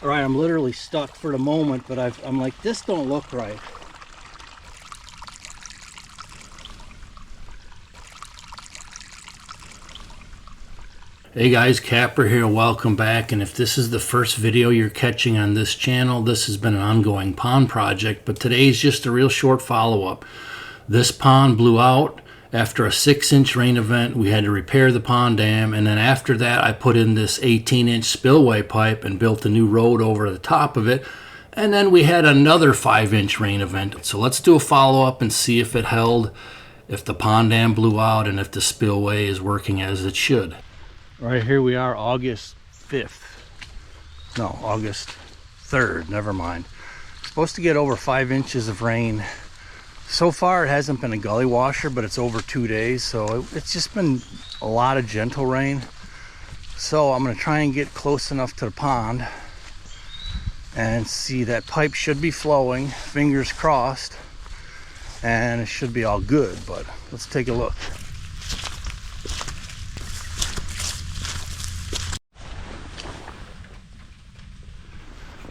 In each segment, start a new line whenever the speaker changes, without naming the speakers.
All right, I'm literally stuck for the moment, but I'm like, this don't look right. Hey guys, Kapper here, welcome back. And if this is the first video you're catching on this channel, this has been an ongoing pond project, but today's just a real short follow-up. This pond blew out after a 6-inch rain event. We had to repair the pond dam, and then after that I put in this 18-inch spillway pipe and built a new road over the top of it. And then we had another 5-inch rain event. So let's do a follow-up and see if it held, if the pond dam blew out, and if the spillway is working as it should. Right, here we are, August 5th. No, August 3rd, never mind. Supposed to get over 5 inches of rain. So far it hasn't been a gully washer, but it's over 2 days, so it's just been a lot of gentle rain. So I'm going to try and get close enough to the pond and see. That pipe should be flowing, fingers crossed, and it should be all good. But let's take a look.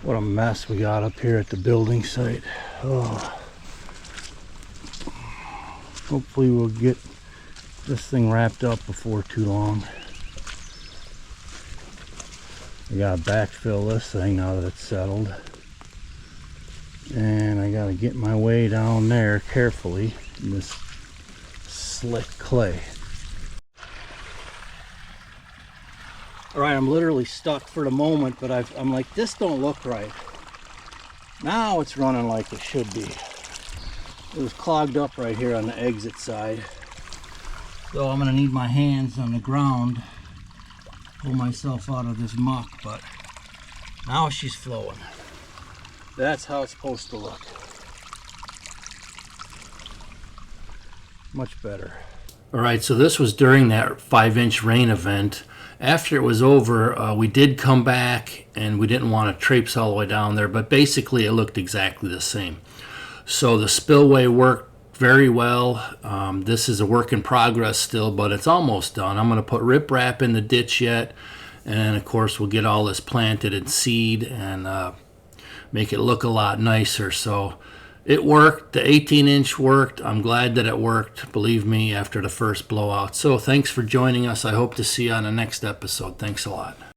What a mess we got up here at the building site. Oh. Hopefully we'll get this thing wrapped up before too long. I gotta backfill this thing now that it's settled. And I gotta get my way down there carefully in this slick clay. All right, I'm literally stuck for the moment, but I'm like, this don't look right. Now it's running like it should be. It was clogged up right here on the exit side. So I'm gonna need my hands on the ground, pull myself out of this muck, but now she's flowing. That's how it's supposed to look. Much better. All right, so this was during that 5-inch rain event. After it was over, we did come back, and we didn't want to traipse all the way down there, but basically it looked exactly the same. So the spillway worked very well. This is a work in progress still, but it's almost done. I'm going to put riprap in the ditch yet, and of course we'll get all this planted and seed and make it look a lot nicer. So it worked. The 18-inch worked. I'm glad that it worked, believe me, after the first blowout. So thanks for joining us. I hope to see you on the next episode. Thanks a lot.